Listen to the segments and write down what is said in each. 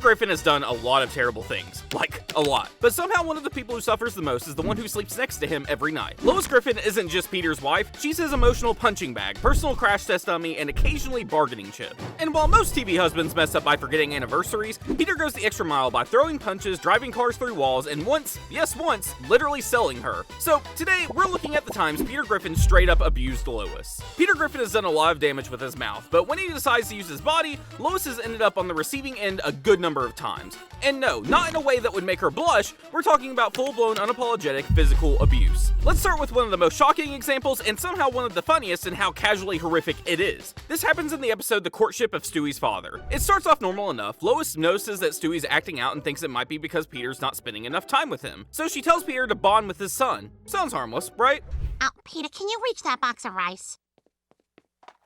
Griffin has done a lot of terrible things. Like, a lot. But somehow one of the people who suffers the most is the one who sleeps next to him every night. Lois Griffin isn't just Peter's wife, she's his emotional punching bag, personal crash test dummy, and occasionally bargaining chip. And while most TV husbands mess up by forgetting anniversaries, Peter goes the extra mile by throwing punches, driving cars through walls, and once, yes once, literally selling her. So today, we're looking at the times Peter Griffin straight up abused Lois. Peter Griffin has done a lot of damage with his mouth, but when he decides to use his body, Lois has ended up on the receiving end a good number of times. And no, not in a way that would make her blush, we're talking about full-blown, unapologetic physical abuse. Let's start with one of the most shocking examples, and somehow one of the funniest in how casually horrific it is. This happens in the episode The Courtship of Stewie's Father. It starts off normal enough. Lois notices that Stewie's acting out and thinks it might be because Peter's not spending enough time with him. So she tells Peter to bond with his son. Sounds harmless, right? Oh, Peter, can you reach that box of rice?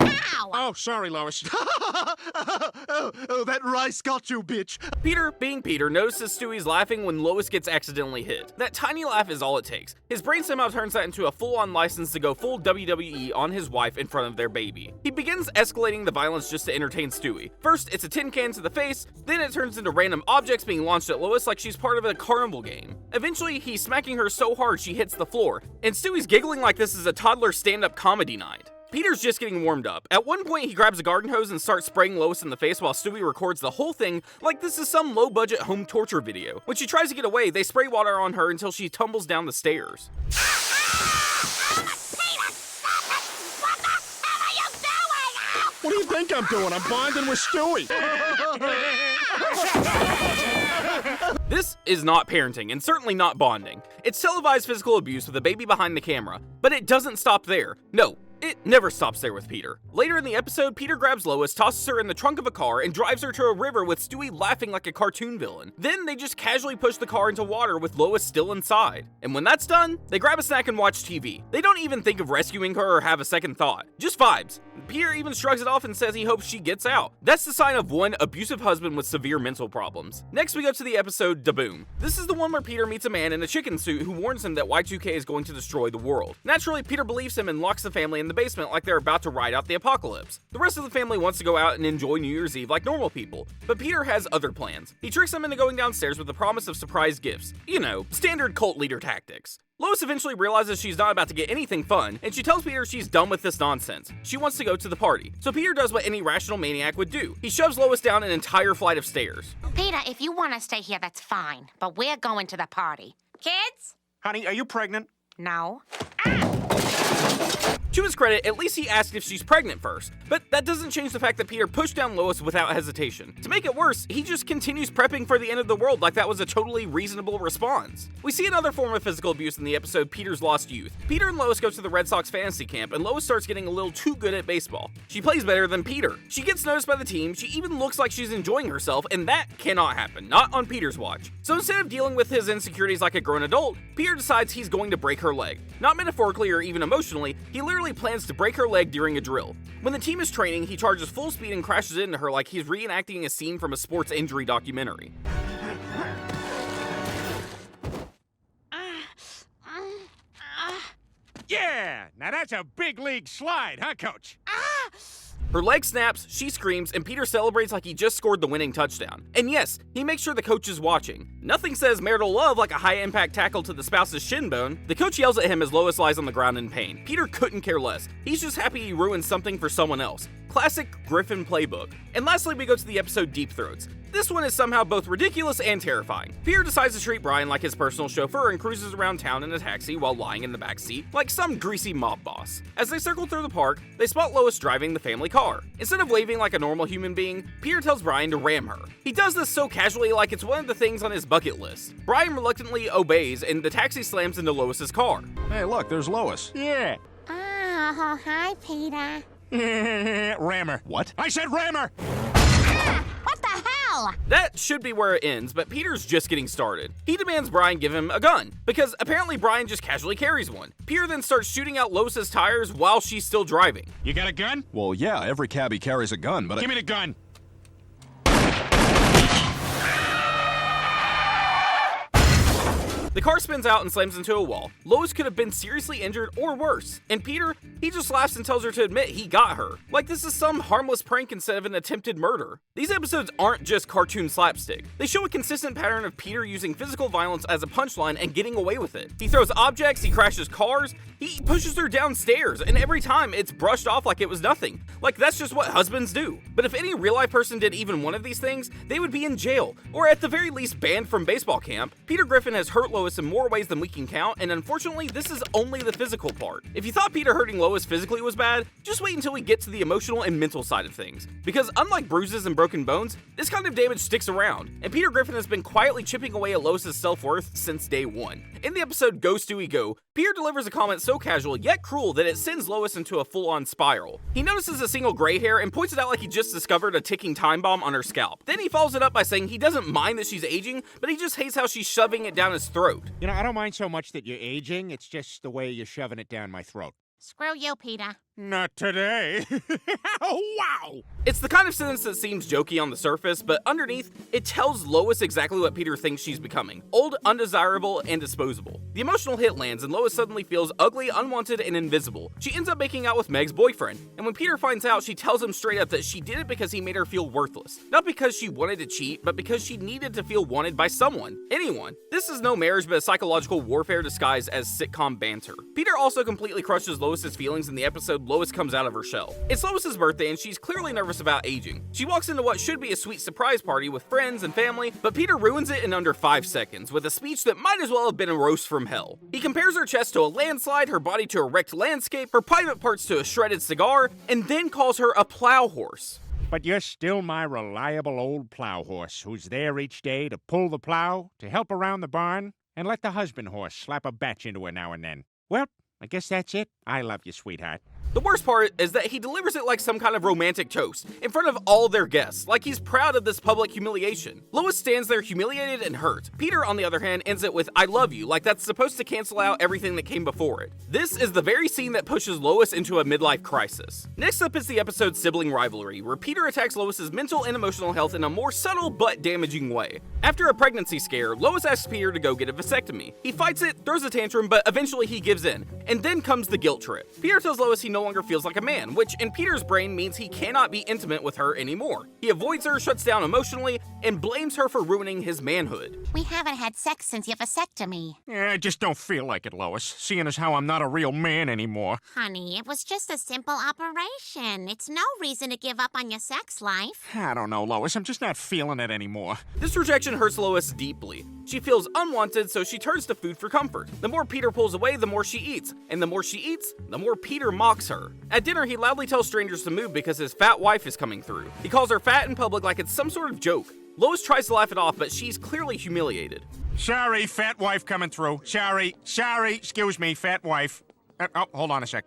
Ow! Oh, sorry, Lois. oh, that rice got you, bitch. Peter, being Peter, notices Stewie's laughing when Lois gets accidentally hit. That tiny laugh is all it takes. His brain somehow turns that into a full-on license to go full WWE on his wife in front of their baby. He begins escalating the violence just to entertain Stewie. First, it's a tin can to the face, then it turns into random objects being launched at Lois like she's part of a carnival game. Eventually, he's smacking her so hard she hits the floor, and Stewie's giggling like this is a toddler stand-up comedy night. Peter's just getting warmed up. At one point, he grabs a garden hose and starts spraying Lois in the face while Stewie records the whole thing like this is some low-budget home torture video. When she tries to get away, they spray water on her until she tumbles down the stairs. Peter, stop it! What the hell are you doing? What do you think I'm doing? I'm bonding with Stewie. This is not parenting, and certainly not bonding. It's televised physical abuse with a baby behind the camera, but it doesn't stop there. No, it never stops there with Peter. Later in the episode, Peter grabs Lois, tosses her in the trunk of a car, and drives her to a river with Stewie laughing like a cartoon villain. Then they just casually push the car into water with Lois still inside. And when that's done, they grab a snack and watch TV. They don't even think of rescuing her or have a second thought. Just vibes. Peter even shrugs it off and says he hopes she gets out. That's the sign of one abusive husband with severe mental problems. Next, we go to the episode Da Boom. This is the one where Peter meets a man in a chicken suit who warns him that Y2K is going to destroy the world. Naturally, Peter believes him and locks the family in the basement like they're about to ride out the apocalypse. The rest of the family wants to go out and enjoy New Year's Eve like normal people, but Peter has other plans. He tricks them into going downstairs with the promise of surprise gifts. You know, standard cult leader tactics. Lois eventually realizes she's not about to get anything fun, and she tells Peter she's done with this nonsense. She wants to go to the party. So Peter does what any rational maniac would do. He shoves Lois down an entire flight of stairs. Peter, if you want to stay here, that's fine. But we're going to the party. Kids? Honey, are you pregnant? No. To his credit, at least he asked if she's pregnant first, but that doesn't change the fact that Peter pushed down Lois without hesitation. To make it worse, he just continues prepping for the end of the world like that was a totally reasonable response. We see another form of physical abuse in the episode Peter's Lost Youth. Peter and Lois go to the Red Sox fantasy camp, and Lois starts getting a little too good at baseball. She plays better than Peter. She gets noticed by the team, she even looks like she's enjoying herself, and that cannot happen, not on Peter's watch. So instead of dealing with his insecurities like a grown adult, Peter decides he's going to break her leg. Not metaphorically or even emotionally, he literally plans to break her leg during a drill. When the team is training, he charges full speed and crashes into her like he's reenacting a scene from a sports injury documentary. Yeah, now that's a big league slide, huh, Coach? Her leg snaps, she screams, and Peter celebrates like he just scored the winning touchdown. And yes, he makes sure the coach is watching. Nothing says marital love like a high-impact tackle to the spouse's shin bone. The coach yells at him as Lois lies on the ground in pain. Peter couldn't care less. He's just happy he ruined something for someone else. Classic Griffin playbook. And lastly, we go to the episode Deep Throats. This one is somehow both ridiculous and terrifying. Peter decides to treat Brian like his personal chauffeur and cruises around town in a taxi while lying in the back seat like some greasy mob boss. As they circle through the park, they spot Lois driving the family car. Instead of waving like a normal human being, Peter tells Brian to ram her. He does this so casually like it's one of the things on his bucket list. Brian reluctantly obeys and the taxi slams into Lois's car. Hey, look, there's Lois. Yeah. Oh, hi, Peter. Rammer. What? I said rammer! What the hell? That should be where it ends, but Peter's just getting started. He demands Brian give him a gun, because apparently Brian just casually carries one. Peter then starts shooting out Lois's tires while she's still driving. You got a gun? Well, yeah, every cabbie carries a gun, but Give me the gun. The car spins out and slams into a wall. Lois could have been seriously injured or worse. And Peter, he just laughs and tells her to admit he got her. Like this is some harmless prank instead of an attempted murder. These episodes aren't just cartoon slapstick. They show a consistent pattern of Peter using physical violence as a punchline and getting away with it. He throws objects, he crashes cars, he pushes her downstairs, and every time it's brushed off like it was nothing. Like that's just what husbands do. But if any real-life person did even one of these things, they would be in jail, or at the very least banned from baseball camp. Peter Griffin has hurt Lois in more ways than we can count, and unfortunately, this is only the physical part. If you thought Peter hurting Lois physically was bad, just wait until we get to the emotional and mental side of things. Because unlike bruises and broken bones, this kind of damage sticks around, and Peter Griffin has been quietly chipping away at Lois' self-worth since day one. In the episode Go Stewie Go, Peter delivers a comment so casual yet cruel that it sends Lois into a full-on spiral. He notices a single gray hair and points it out like he just discovered a ticking time bomb on her scalp. Then he follows it up by saying he doesn't mind that she's aging, but he just hates how she's shoving it down his throat. You know, I don't mind so much that you're aging, it's just the way you're shoving it down my throat. Screw you, Peter. Not today. Wow! It's the kind of sentence that seems jokey on the surface, but underneath, it tells Lois exactly what Peter thinks she's becoming. Old, undesirable, and disposable. The emotional hit lands and Lois suddenly feels ugly, unwanted, and invisible. She ends up making out with Meg's boyfriend, and when Peter finds out, she tells him straight up that she did it because he made her feel worthless. Not because she wanted to cheat, but because she needed to feel wanted by someone. Anyone. This is no marriage, but a psychological warfare disguised as sitcom banter. Peter also completely crushes Lois's feelings in the episode Lois comes out of her shell. It's Lois's birthday and she's clearly nervous about aging. She walks into what should be a sweet surprise party with friends and family, but Peter ruins it in under 5 seconds with a speech that might as well have been a roast from hell. He compares her chest to a landslide, her body to a wrecked landscape, her private parts to a shredded cigar, and then calls her a plow horse. But you're still my reliable old plow horse who's there each day to pull the plow, to help around the barn, and let the husband horse slap a batch into her now and then. Well, I guess that's it. I love you, sweetheart. The worst part is that he delivers it like some kind of romantic toast, in front of all their guests, like he's proud of this public humiliation. Lois stands there humiliated and hurt. Peter, on the other hand, ends it with, "I love you," like that's supposed to cancel out everything that came before it. This is the very scene that pushes Lois into a midlife crisis. Next up is the episode Sibling Rivalry, where Peter attacks Lois's mental and emotional health in a more subtle but damaging way. After a pregnancy scare, Lois asks Peter to go get a vasectomy. He fights it, throws a tantrum, but eventually he gives in. And then comes the guilt trip. Peter tells Lois he no longer feels like a man, which in Peter's brain means he cannot be intimate with her anymore. He avoids her, shuts down emotionally, and blames her for ruining his manhood. We haven't had sex since your vasectomy. Yeah, I just don't feel like it, Lois, seeing as how I'm not a real man anymore. Honey, it was just a simple operation. It's no reason to give up on your sex life. I don't know, Lois, I'm just not feeling it anymore. This rejection hurts Lois deeply. She feels unwanted, so she turns to food for comfort. The more Peter pulls away, the more she eats. And the more she eats, the more Peter mocks her. At dinner, he loudly tells strangers to move because his fat wife is coming through. He calls her fat in public like it's some sort of joke. Lois tries to laugh it off, but she's clearly humiliated. Sorry, fat wife coming through. Sorry, excuse me, fat wife. Hold on a sec.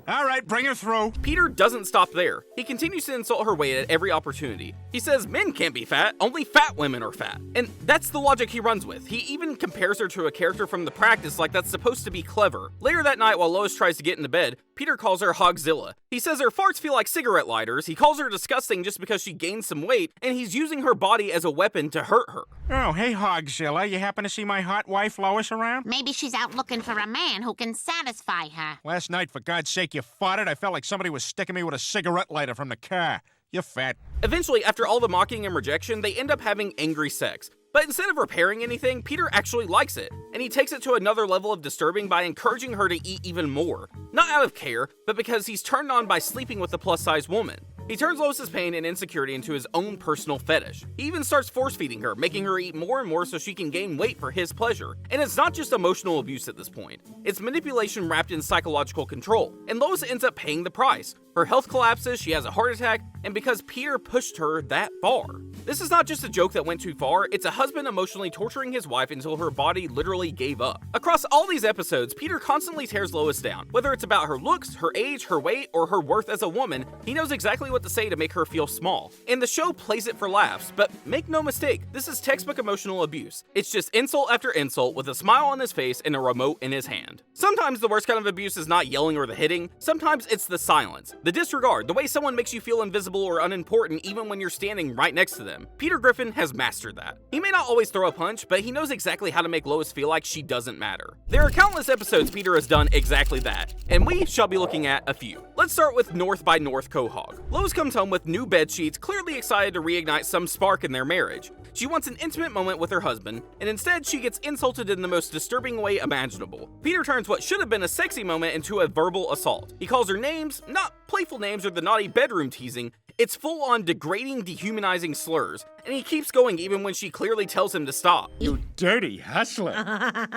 All right, bring her through. Peter doesn't stop there. He continues to insult her weight at every opportunity. He says men can't be fat, only fat women are fat. And that's the logic he runs with. He even compares her to a character from The Practice like that's supposed to be clever. Later that night, while Lois tries to get into bed, Peter calls her Hogzilla. He says her farts feel like cigarette lighters, he calls her disgusting just because she gained some weight, and he's using her body as a weapon to hurt her. Oh, hey, Hogzilla, you happen to see my hot wife, Lois, around? Maybe she's out looking for a man who can satisfy her. Last night, for God's sake, you farted. I felt like somebody was sticking me with a cigarette lighter from the car. You're fat. Eventually, after all the mocking and rejection, they end up having angry sex. But instead of repairing anything, Peter actually likes it, and he takes it to another level of disturbing by encouraging her to eat even more. Not out of care, but because he's turned on by sleeping with a plus-size woman. He turns Lois's pain and insecurity into his own personal fetish. He even starts force-feeding her, making her eat more and more so she can gain weight for his pleasure. And it's not just emotional abuse at this point. It's manipulation wrapped in psychological control. And Lois ends up paying the price. Her health collapses, she has a heart attack, and because Peter pushed her that far. This is not just a joke that went too far, it's a husband emotionally torturing his wife until her body literally gave up. Across all these episodes, Peter constantly tears Lois down. Whether it's about her looks, her age, her weight, or her worth as a woman, he knows exactly what to say to make her feel small. And the show plays it for laughs, but make no mistake, this is textbook emotional abuse. It's just insult after insult with a smile on his face and a remote in his hand. Sometimes the worst kind of abuse is not yelling or the hitting, sometimes it's the silence. The disregard, the way someone makes you feel invisible or unimportant even when you're standing right next to them. them. Peter Griffin has mastered that. He may not always throw a punch, but he knows exactly how to make Lois feel like she doesn't matter. There are countless episodes Peter has done exactly that, and we shall be looking at a few. Let's start with North by North Quahog. Lois comes home with new bed sheets, clearly excited to reignite some spark in their marriage. She wants an intimate moment with her husband, and instead she gets insulted in the most disturbing way imaginable. Peter turns what should have been a sexy moment into a verbal assault. He calls her names, not playful names or the naughty bedroom teasing, it's full-on degrading, dehumanizing slurs, and he keeps going even when she clearly tells him to stop. You dirty hustler.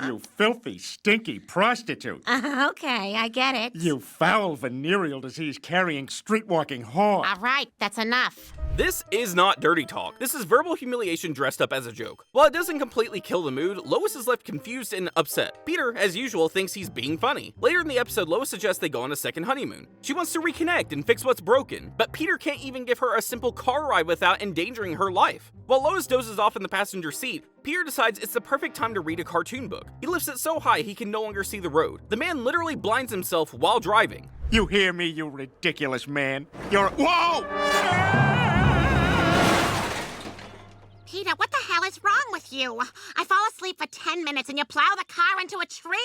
You filthy, stinky prostitute. Okay, I get it. You foul venereal disease-carrying, street-walking whore. All right, that's enough. This is not dirty talk. This is verbal humiliation dressed up as a joke. While it doesn't completely kill the mood, Lois is left confused and upset. Peter, as usual, thinks he's being funny. Later in the episode, Lois suggests they go on a second honeymoon. She wants to reconnect and fix what's broken, but Peter can't even give her a simple car ride without endangering her life. While Lois dozes off in the passenger seat, Peter decides it's the perfect time to read a cartoon book. He lifts it so high he can no longer see the road. The man literally blinds himself while driving. You hear me, you ridiculous man? You're— Whoa! Peter, what the hell is wrong with you? I fall asleep for 10 minutes and you plow the car into a tree?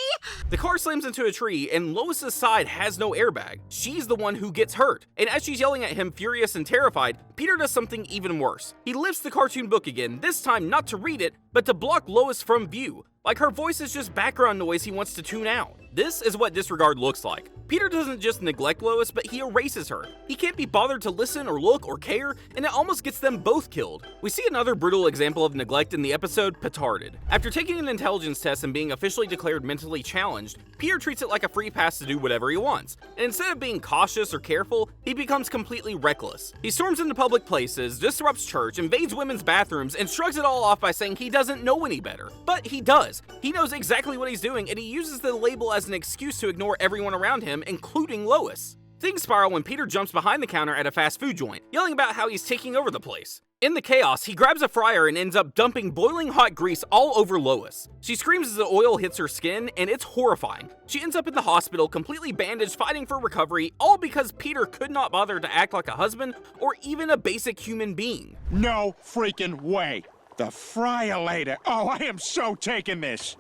The car slams into a tree, and Lois's side has no airbag. She's the one who gets hurt. And as she's yelling at him, furious and terrified, Peter does something even worse. He lifts the cartoon book again, this time not to read it, but to block Lois from view. Like her voice is just background noise he wants to tune out. This is what disregard looks like. Peter doesn't just neglect Lois, but he erases her. He can't be bothered to listen or look or care, and it almost gets them both killed. We see another brutal example of neglect in the episode Petarded. After taking an intelligence test and being officially declared mentally challenged, Peter treats it like a free pass to do whatever he wants. And instead of being cautious or careful, he becomes completely reckless. He storms into public places, disrupts church, invades women's bathrooms, and shrugs it all off by saying he doesn't know any better. But he does. He knows exactly what he's doing, and he uses the label as an excuse to ignore everyone around him, including Lois. Things spiral when Peter jumps behind the counter at a fast food joint, yelling about how he's taking over the place. In the chaos, he grabs a fryer and ends up dumping boiling hot grease all over Lois. She screams as the oil hits her skin, and it's horrifying. She ends up in the hospital, completely bandaged, fighting for recovery, all because Peter could not bother to act like a husband or even a basic human being. No freaking way. The fryer later. Oh, I am so taking this.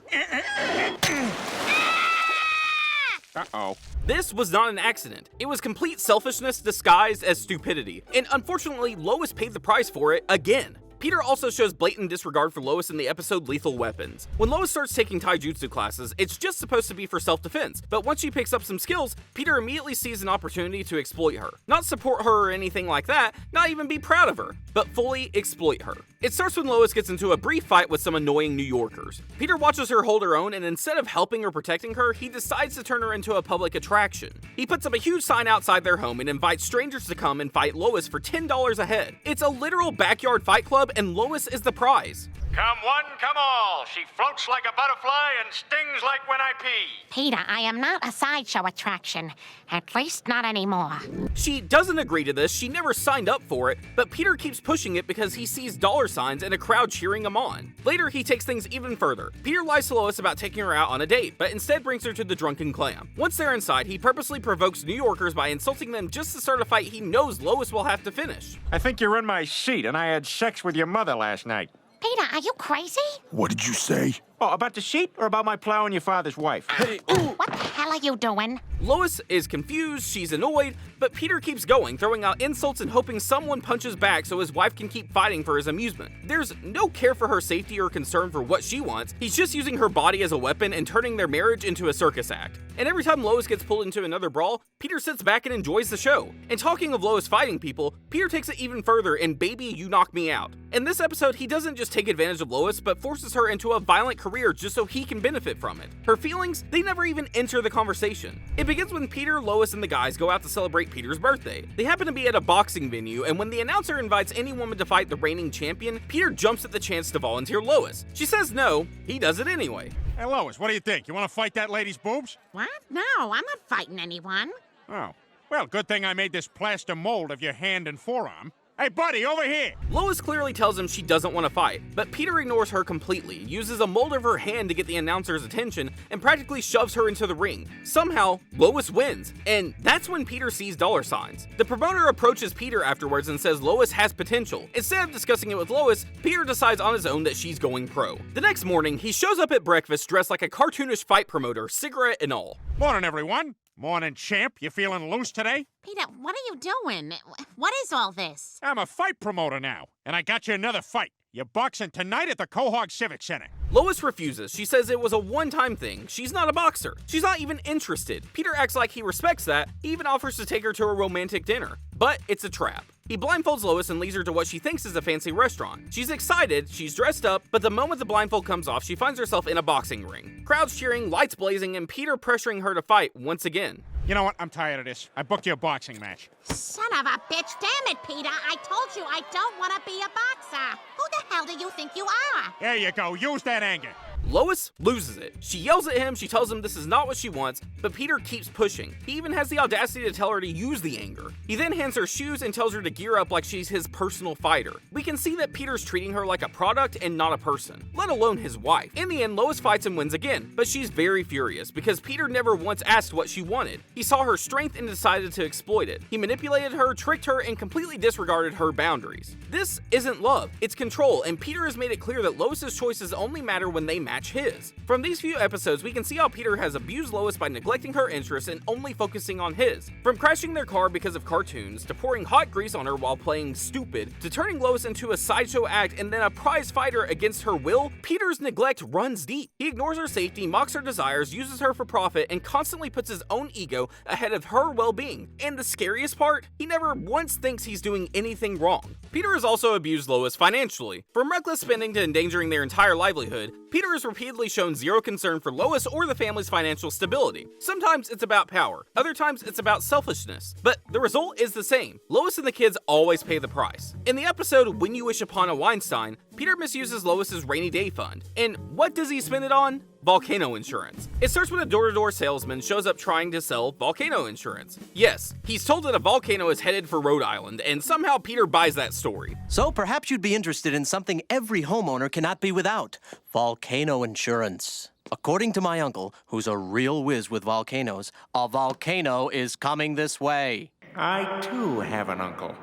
Uh-oh. This was not an accident. It was complete selfishness disguised as stupidity, and unfortunately, Lois paid the price for it again. Peter also shows blatant disregard for Lois in the episode Lethal Weapons. When Lois starts taking taijutsu classes, it's just supposed to be for self-defense, but once she picks up some skills, Peter immediately sees an opportunity to exploit her. Not support her or anything like that, not even be proud of her, but fully exploit her. It starts when Lois gets into a brief fight with some annoying New Yorkers. Peter watches her hold her own, and instead of helping or protecting her, he decides to turn her into a public attraction. He puts up a huge sign outside their home and invites strangers to come and fight Lois for $10 a head. It's a literal backyard fight club, and Lois is the prize. Come one, come all. She floats like a butterfly and stings like when I pee. Peter, I am not a sideshow attraction. At least not anymore. She doesn't agree to this, she never signed up for it, but Peter keeps pushing it because he sees dollar signs and a crowd cheering him on. Later, he takes things even further. Peter lies to Lois about taking her out on a date, but instead brings her to the Drunken Clam. Once they're inside, he purposely provokes New Yorkers by insulting them just to start a fight he knows Lois will have to finish. I think you're in my seat, and I had sex with your mother last night. Peter, are you crazy? What did you say? Oh, about the sheet or about my plowing your father's wife? What the hell are you doing? Lois is confused, she's annoyed, but Peter keeps going, throwing out insults and hoping someone punches back so his wife can keep fighting for his amusement. There's no care for her safety or concern for what she wants, he's just using her body as a weapon and turning their marriage into a circus act. And every time Lois gets pulled into another brawl, Peter sits back and enjoys the show. And talking of Lois fighting people, Peter takes it even further in Baby, You Knock Me Out. In this episode, he doesn't just take advantage of Lois, but forces her into a violent career just so he can benefit from it. Her feelings, they never even enter the conversation. It begins when Peter, Lois, and the guys go out to celebrate Peter's birthday. They happen to be at a boxing venue, and when the announcer invites any woman to fight the reigning champion, Peter jumps at the chance to volunteer Lois. She says no, he does it anyway. Hey, Lois, what do you think? You want to fight that lady's boobs? What? No, I'm not fighting anyone. Oh. Well, good thing I made this plaster mold of your hand and forearm. Hey, buddy, over here! Lois clearly tells him she doesn't want to fight, but Peter ignores her completely, uses a mold of her hand to get the announcer's attention, and practically shoves her into the ring. Somehow, Lois wins, and that's when Peter sees dollar signs. The promoter approaches Peter afterwards and says Lois has potential. Instead of discussing it with Lois, Peter decides on his own that she's going pro. The next morning, he shows up at breakfast dressed like a cartoonish fight promoter, cigarette and all. Morning, everyone. Morning, champ. You feeling loose today? Peter, what are you doing? What is all this? I'm a fight promoter now, and I got you another fight. You're boxing tonight at the Quahog Civic Center. Lois refuses. She says it was a one-time thing. She's not a boxer. She's not even interested. Peter acts like he respects that. He even offers to take her to a romantic dinner. But it's a trap. He blindfolds Lois and leads her to what she thinks is a fancy restaurant. She's excited, she's dressed up, but the moment the blindfold comes off, she finds herself in a boxing ring. Crowds cheering, lights blazing, and Peter pressuring her to fight once again. You know what? I'm tired of this. I booked you a boxing match. Son of a bitch, damn it, Peter. I told you I don't want to be a boxer. Who the hell do you think you are? There you go. Use that anger. Lois loses it. She yells at him, she tells him this is not what she wants, but Peter keeps pushing. He even has the audacity to tell her to use the anger. He then hands her shoes and tells her to gear up like she's his personal fighter. We can see that Peter's treating her like a product and not a person, let alone his wife. In the end, Lois fights and wins again, but she's very furious because Peter never once asked what she wanted. He saw her strength and decided to exploit it. He manipulated her, tricked her, and completely disregarded her boundaries. This isn't love, it's control, and Peter has made it clear that Lois's choices only matter when they match his. From these few episodes, we can see how Peter has abused Lois by neglecting her interests and only focusing on his. From crashing their car because of cartoons, to pouring hot grease on her while playing stupid, to turning Lois into a sideshow act and then a prize fighter against her will, Peter's neglect runs deep. He ignores her safety, mocks her desires, uses her for profit, and constantly puts his own ego ahead of her well-being. And the scariest part, he never once thinks he's doing anything wrong. Peter has also abused Lois financially. From reckless spending to endangering their entire livelihood, Peter has repeatedly shown zero concern for Lois or the family's financial stability. Sometimes it's about power, other times it's about selfishness, but the result is the same. Lois and the kids always pay the price. In the episode When You Wish Upon a Weinstein, Peter misuses Lois's rainy day fund. And what does he spend it on? Volcano insurance. It starts when a door-to-door salesman shows up trying to sell volcano insurance. Yes, he's told that a volcano is headed for Rhode Island, and somehow Peter buys that story. So perhaps you'd be interested in something every homeowner cannot be without: volcano insurance. According to my uncle, who's a real whiz with volcanoes, a volcano is coming this way. I, too, have an uncle.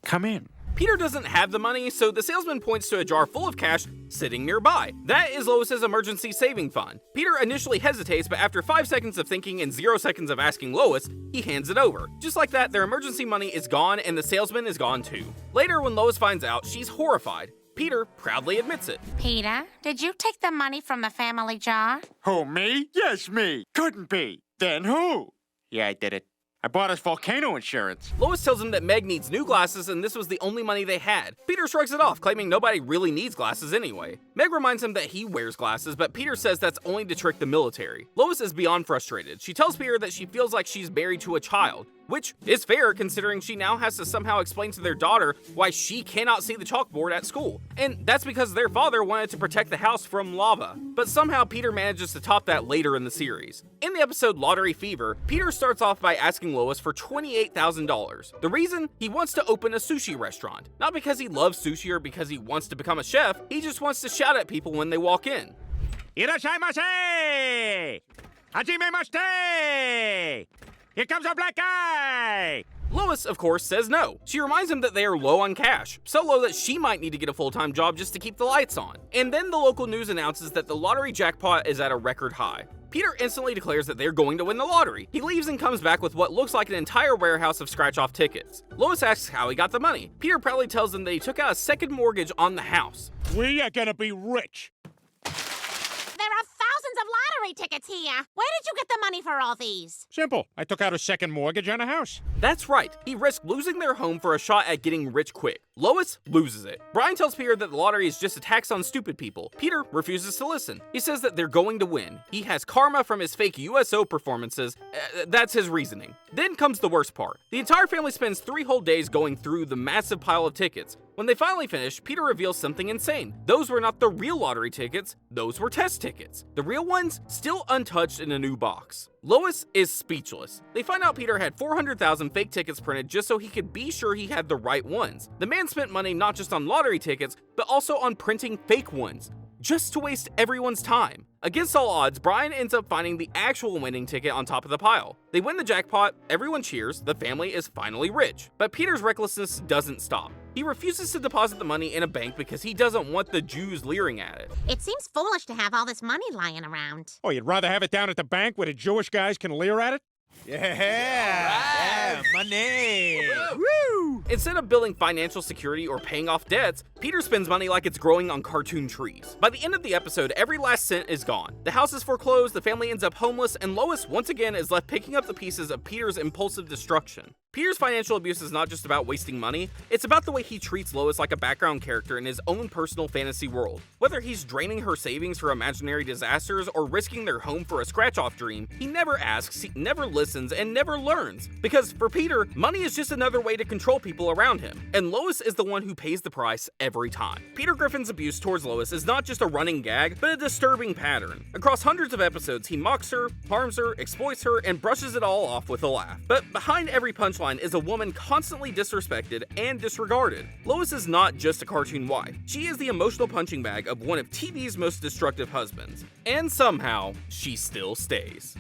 Come in. Peter doesn't have the money, so the salesman points to a jar full of cash sitting nearby. That is Lois's emergency saving fund. Peter initially hesitates, but after 5 seconds of thinking and 0 seconds of asking Lois, he hands it over. Just like that, their emergency money is gone and the salesman is gone too. Later, when Lois finds out, she's horrified. Peter proudly admits it. Peter, did you take the money from the family jar? Who, me? Yes, me. Couldn't be. Then who? Yeah, I did it. I bought us volcano insurance. Lois tells him that Meg needs new glasses and this was the only money they had. Peter shrugs it off, claiming nobody really needs glasses anyway. Meg reminds him that he wears glasses, but Peter says that's only to trick the military. Lois is beyond frustrated. She tells Peter that she feels like she's married to a child, which is fair considering she now has to somehow explain to their daughter why she cannot see the chalkboard at school. And that's because their father wanted to protect the house from lava. But somehow Peter manages to top that later in the series. In the episode Lottery Fever, Peter starts off by asking Lois for $28,000. The reason? He wants to open a sushi restaurant. Not because he loves sushi or because he wants to become a chef, he just wants to shout at people when they walk in. Irashaimase! Hajimemashite! Here comes a black guy! Lois, of course, says no. She reminds him that they are low on cash, so low that she might need to get a full-time job just to keep the lights on. And then the local news announces that the lottery jackpot is at a record high. Peter instantly declares that they're going to win the lottery. He leaves and comes back with what looks like an entire warehouse of scratch-off tickets. Lois asks how he got the money. Peter proudly tells them that he took out a second mortgage on the house. We are gonna be rich. There are thousands of lottery tickets here. Where did you get the money for all these? Simple. I took out a second mortgage on a house. That's right. He risked losing their home for a shot at getting rich quick. Lois loses it. Brian tells Peter that the lottery is just a tax on stupid people. Peter refuses to listen. He says that they're going to win. He has karma from his fake USO performances. That's his reasoning. Then comes the worst part. The entire family spends 3 whole days going through the massive pile of tickets. When they finally finish, Peter reveals something insane. Those were not the real lottery tickets, those were test tickets. The real ones, still untouched in a new box. Lois is speechless. They find out Peter had 400,000 fake tickets printed just so he could be sure he had the right ones. The man spent money not just on lottery tickets, but also on printing fake ones, just to waste everyone's time. Against all odds, Brian ends up finding the actual winning ticket on top of the pile. They win the jackpot, everyone cheers, the family is finally rich. But Peter's recklessness doesn't stop. He refuses to deposit the money in a bank because he doesn't want the Jews leering at it. It seems foolish to have all this money lying around. Oh, you'd rather have it down at the bank where the Jewish guys can leer at it? Yeah, money. Instead of building financial security or paying off debts, Peter spends money like it's growing on cartoon trees. By the end of the episode, every last cent is gone. The house is foreclosed, the family ends up homeless, and Lois once again is left picking up the pieces of Peter's impulsive destruction. Peter's financial abuse is not just about wasting money, it's about the way he treats Lois like a background character in his own personal fantasy world. Whether he's draining her savings for imaginary disasters or risking their home for a scratch-off dream, he never asks, he never listens, and never learns. Because for Peter, money is just another way to control people around him, and Lois is the one who pays the price every time. Peter Griffin's abuse towards Lois is not just a running gag, but a disturbing pattern. Across hundreds of episodes, he mocks her, harms her, exploits her, and brushes it all off with a laugh. But behind every punchline is a woman constantly disrespected and disregarded. Lois is not just a cartoon wife. She is the emotional punching bag of one of TV's most destructive husbands. And somehow, she still stays.